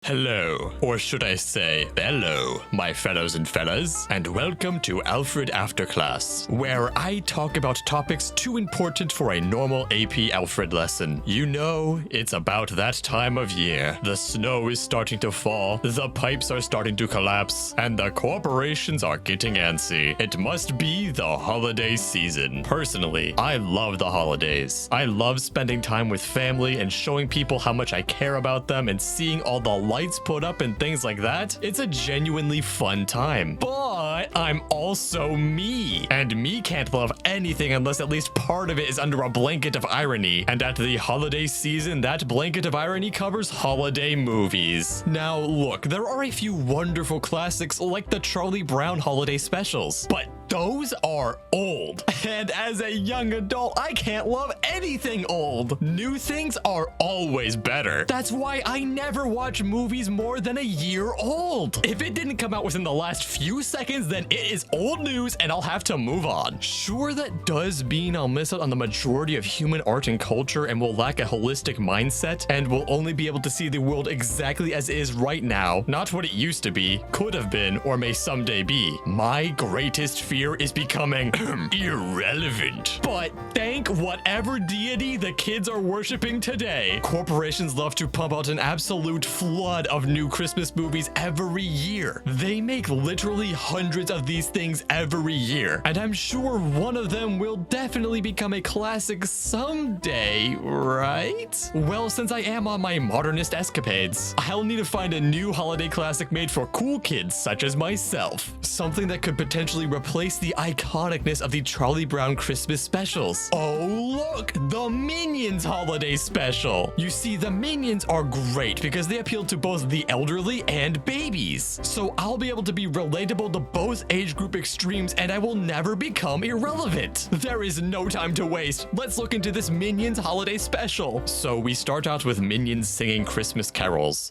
Hello, or should I say, hello, my fellows and fellas, and welcome to Alfred After Class, where I talk about topics too important for a normal AP Alfred lesson. You know, it's about that time of year. The snow is starting to fall, the pipes are starting to collapse, and the corporations are getting antsy. It must be the holiday season. Personally, I love the holidays. I love spending time with family and showing people how much I care about them and seeing all the lights put up and things like that. It's a genuinely fun time. But I'm also me, and me can't love anything unless at least part of it is under a blanket of irony. And at the holiday season, that blanket of irony covers holiday movies. Now look, there are a few wonderful classics like the Charlie Brown holiday specials, but those are old. And as a young adult, I can't love anything old. New things are always better. That's why I never watch movies more than a year old. If it didn't come out within the last few seconds, then it is old news and I'll have to move on. Sure, that does mean I'll miss out on the majority of human art and culture and will lack a holistic mindset and will only be able to see the world exactly as it is right now, not what it used to be, could have been, or may someday be. My greatest fear is becoming irrelevant. But thank whatever deity the kids are worshiping today. Corporations love to pump out an absolute flood of new Christmas movies every year. They make literally hundreds of these things every year, and I'm sure one of them will definitely become a classic someday, right? Well, since I am on my modernist escapades, I'll need to find a new holiday classic made for cool kids such as myself. Something that could potentially replace the iconicness of the Charlie Brown Christmas specials. Oh look, the Minions holiday special. You see, the Minions are great because they appeal to both the elderly and babies. So I'll be able to be relatable to both age group extremes and I will never become irrelevant. There is no time to waste. Let's look into this Minions holiday special. So we start out with Minions singing Christmas carols.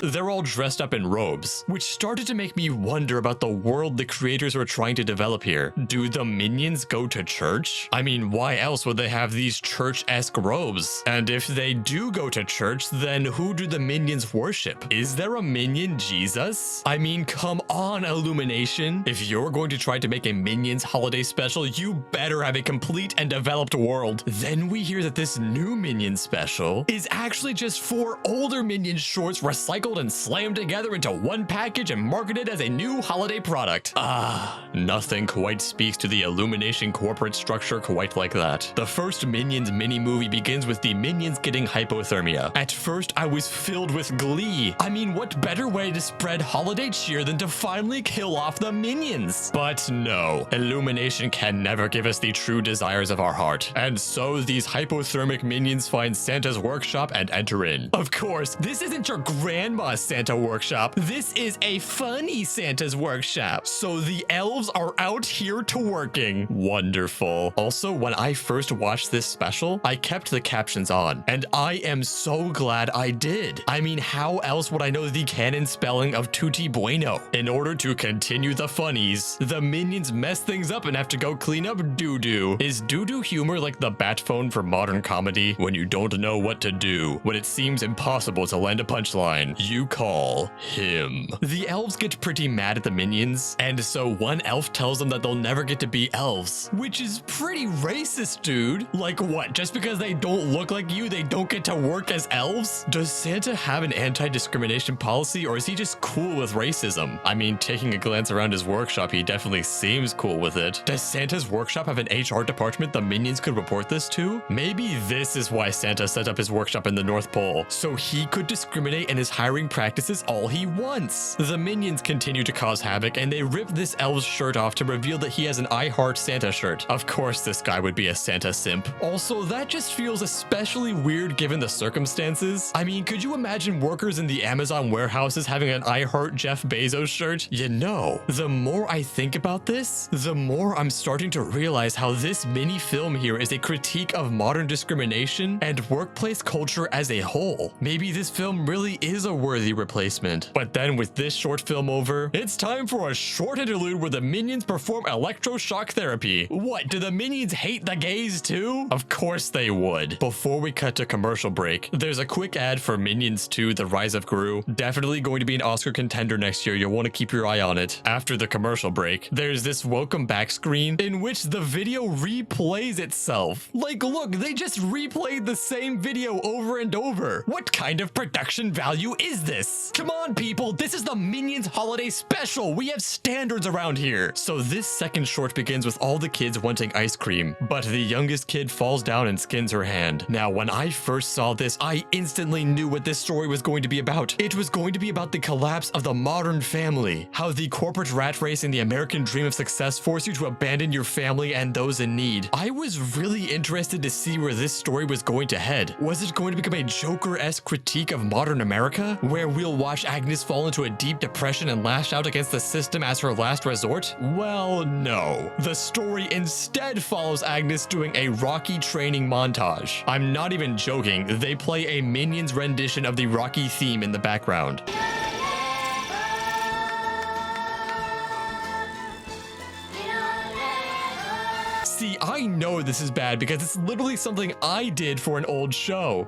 They're all dressed up in robes, which started to make me wonder about the world the creators were trying to develop here. Do the Minions go to church? I mean, why else would they have these church-esque robes? And if they do go to church, then who do the Minions worship? Is there a Minion Jesus? I mean, come on, Illumination. If you're going to try to make a Minions holiday special, you better have a complete and developed world. Then we hear that this new Minion special is actually just 4 older Minion shorts recycled and slammed together into one package and marketed as a new holiday product. Nothing quite speaks to the Illumination corporate structure quite like that. The first Minions mini-movie begins with the Minions getting hypothermia. At first, I was filled with glee. I mean, what better way to spread holiday cheer than to finally kill off the Minions? But no, Illumination can never give us the true desires of our heart. And so these hypothermic Minions find Santa's workshop and enter in. Of course, this isn't your grandma's Santa workshop. This is a funny Santa's workshop. So the elves are out here to working. Wonderful. Also, when I first watched this special, I kept the captions on, and I am so glad I did. I mean, how else would I know the canon spelling of Tutti Bueno? In order to continue the funnies, the Minions mess things up and have to go clean up doo-doo. Is doo-doo humor like the bat phone for modern comedy? When you don't know what to do, when it seems impossible to land a punchline, you call him. The elves get pretty mad at the Minions, and so one elf tells them that they'll never get to be elves, which is pretty racist, dude. Like what? Just because they don't look like you, they don't get to work as elves? Does Santa have an anti-discrimination policy, or is he just cool with racism? I mean, taking a glance around his workshop, he definitely seems cool with it. Does Santa's workshop have an HR department the Minions could report this to? Maybe this is why Santa set up his workshop in the North Pole, so he could discriminate in his hiring practices all he wants. The Minions continue to cause havoc and they rip this elf's shirt off to reveal that he has an I Heart Santa shirt. Of course this guy would be a Santa simp. Also, that just feels especially weird given the circumstances. I mean, could you imagine workers in the Amazon warehouses having an I Heart Jeff Bezos shirt? You know, the more I think about this, the more I'm starting to realize how this mini film here is a critique of modern discrimination and workplace culture as a whole. Maybe this film really is a worthy replacement. But then with this short film over, it's time for a short interlude where the minions perform electroshock therapy. What, do the minions hate the gays too? Of course they would. Before we cut to commercial break, there's a quick ad for Minions 2: The Rise of Gru. Definitely going to be an Oscar contender next year. You'll want to keep your eye on it. After the commercial break, there's this welcome back screen in which the video replays itself. Like, look, they just replayed the same video over and over. What kind of production value is this? Come on, people, this is the Minions holiday special. We have standards around here. So this second short begins with all the kids wanting ice cream, but the youngest kid falls down and skins her hand. Now, when I first saw this, I instantly knew what this story was going to be about. It was going to be about the collapse of the modern family, how the corporate rat race and the American dream of success force you to abandon your family and those in need. I was really interested to see where this story was going to head. Was it going to become a Joker-esque critique of modern America, where we'll watch Agnes fall into a deep depression and lash out against the system as her last resort? Well, no. The story instead follows Agnes doing a Rocky training montage. I'm not even joking, they play a Minions rendition of the Rocky theme in the background. See, I know this is bad because it's literally something I did for an old show.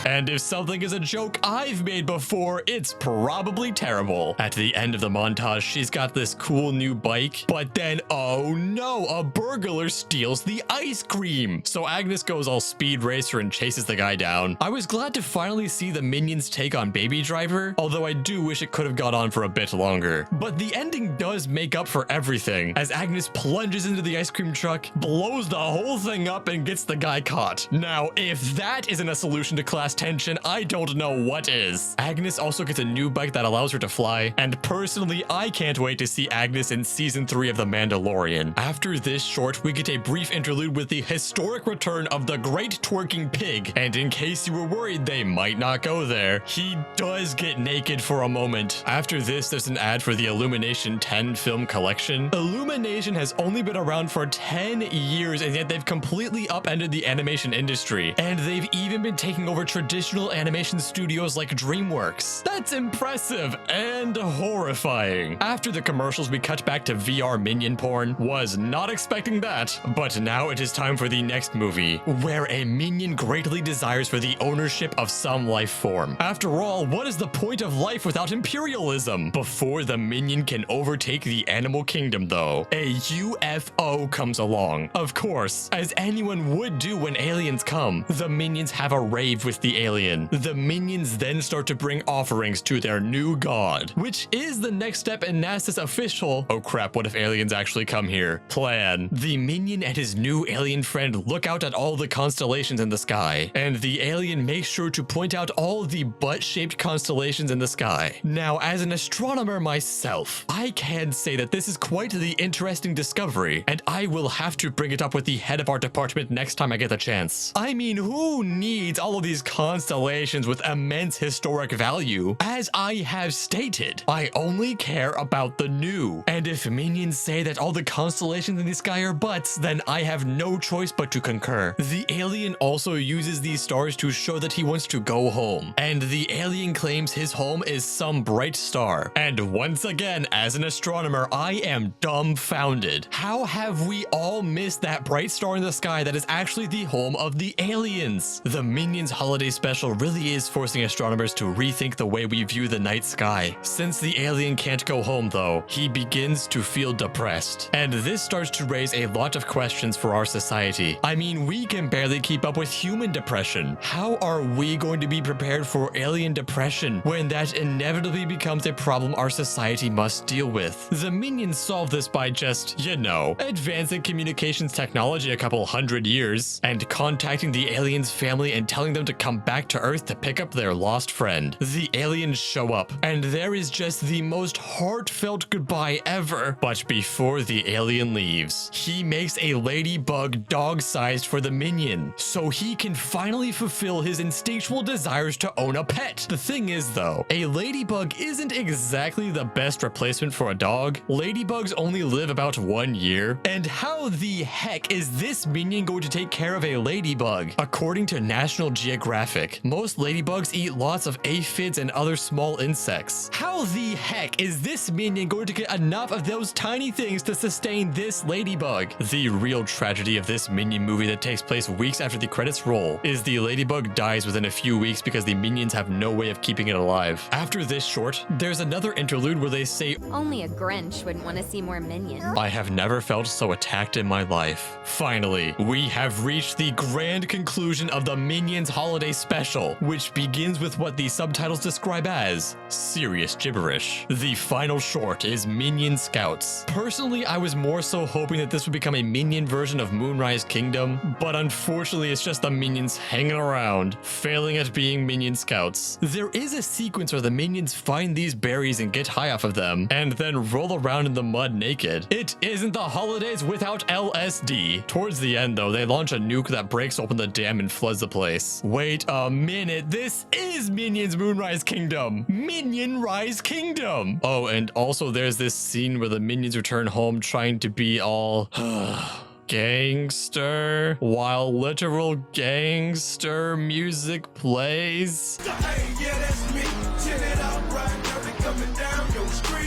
And if something is a joke I've made before, it's probably terrible. At the end of the montage, she's got this cool new bike, but then, oh no, a burglar steals the ice cream. So Agnes goes all speed racer and chases the guy down. I was glad to finally see the Minions take on Baby Driver, although I do wish it could have gone on for a bit longer. But the ending does make up for everything, as Agnes plunges into the ice cream truck, blows the whole thing up, and gets the guy caught. Now, if that isn't a solution to class tension, I don't know what is. Agnes also gets a new bike that allows her to fly, and personally, I can't wait to see Agnes in season 3 of The Mandalorian. After this short, we get a brief interlude with the historic return of the Great Twerking Pig, and in case you were worried they might not go there, he does get naked for a moment. After this, there's an ad for the Illumination 10 film collection. Illumination has only been around for 10 years, and yet they've completely upended the animation industry, and they've even been taking over traditional animation studios like DreamWorks. That's impressive and horrifying. After the commercials, we cut back to VR minion porn. Was not expecting that, but now it is time for the next movie, where a minion greatly desires for the ownership of some life form. After all, what is the point of life without imperialism? Before the minion can overtake the animal kingdom, though, a UFO comes along. Of course, as anyone would do when aliens come, the minions have a rave with the alien. The minions then start to bring offerings to their new god, which is the next step in NASA's official, oh crap, what if aliens actually come here, plan. The minion and his new alien friend look out at all the constellations in the sky, and the alien makes sure to point out all the butt-shaped constellations in the sky. Now, as an astronomer myself, I can say that this is quite the interesting discovery, and I will have to bring it up with the head of our department next time I get the chance. I mean, who needs all of these constellations with immense historic value? As I have stated, I only care about the new. And if minions say that all the constellations in the sky are butts, then I have no choice but to concur. The alien also uses these stars to show that he wants to go home. And the alien claims his home is some bright star. And once again, as an astronomer, I am dumbfounded. How have we all missed that bright star in the sky that is actually the home of the aliens? The Minions holiday special really is forcing astronomers to rethink the way we view the night sky. Since the alien can't go home though, he begins to feel depressed. And this starts to raise a lot of questions for our society. I mean, we can barely keep up with human depression. How are we going to be prepared for alien depression when that inevitably becomes a problem our society must deal with? The Minions solve this by just, you know, advancing communications technology a couple hundred years and contacting the aliens' family and telling them to come come back to Earth to pick up their lost friend. The aliens show up, and there is just the most heartfelt goodbye ever. But before the alien leaves, he makes a ladybug dog-sized for the minion, so he can finally fulfill his instinctual desires to own a pet. The thing is though, a ladybug isn't exactly the best replacement for a dog. Ladybugs only live about 1 year, and how the heck is this minion going to take care of a ladybug? According to National Geographic, most ladybugs eat lots of aphids and other small insects. How the heck is this minion going to get enough of those tiny things to sustain this ladybug? The real tragedy of this minion movie that takes place weeks after the credits roll is the ladybug dies within a few weeks because the minions have no way of keeping it alive. After this short, there's another interlude where they say, "Only a Grinch wouldn't want to see more minions." I have never felt so attacked in my life. Finally, we have reached the grand conclusion of the Minions Holiday Special, which begins with what the subtitles describe as serious gibberish. The final short is Minion Scouts. Personally, I was more so hoping that this would become a minion version of Moonrise Kingdom, but unfortunately it's just the minions hanging around, failing at being Minion Scouts. There is a sequence where the minions find these berries and get high off of them, and then roll around in the mud naked. It isn't the holidays without LSD. Towards the end though, they launch a nuke that breaks open the dam and floods the place. Wait a minute, this is Minions Moonrise Kingdom! Minion Rise Kingdom! Oh, and also there's this scene where the minions return home trying to be all gangster while literal gangster music plays. Hey, yeah, that's me. Tin it up, right now they coming down your street.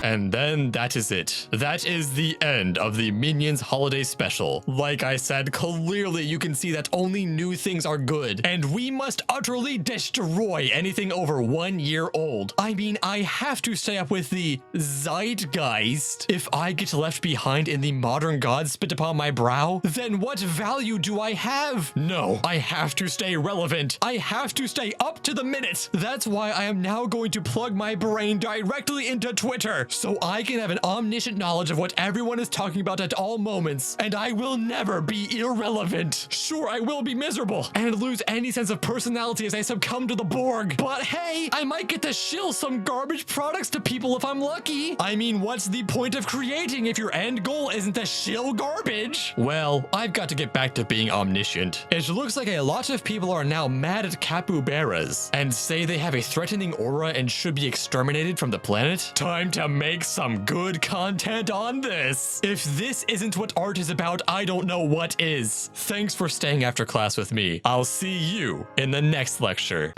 And then that is it. That is the end of the Minions Holiday Special. Like I said, clearly you can see that only new things are good, and we must utterly destroy anything over 1 year old. I mean, I have to stay up with the zeitgeist. If I get left behind in the modern gods spit upon my brow, then what value do I have? No, I have to stay relevant. I have to stay up to the minute. That's why I am now going to plug my brain directly into Twitter, so I can have an omniscient knowledge of what everyone is talking about at all moments, and I will never be irrelevant. Sure, I will be miserable and lose any sense of personality as I succumb to the Borg, but hey, I might get to shill some garbage products to people if I'm lucky. I mean, what's the point of creating if your end goal isn't to shill garbage? Well, I've got to get back to being omniscient. It looks like a lot of people are now mad at capybaras and say they have a threatening aura and should be exterminated from the planet. Time to make some good content on this. If this isn't what art is about, I don't know what is. Thanks for staying after class with me. I'll see you in the next lecture.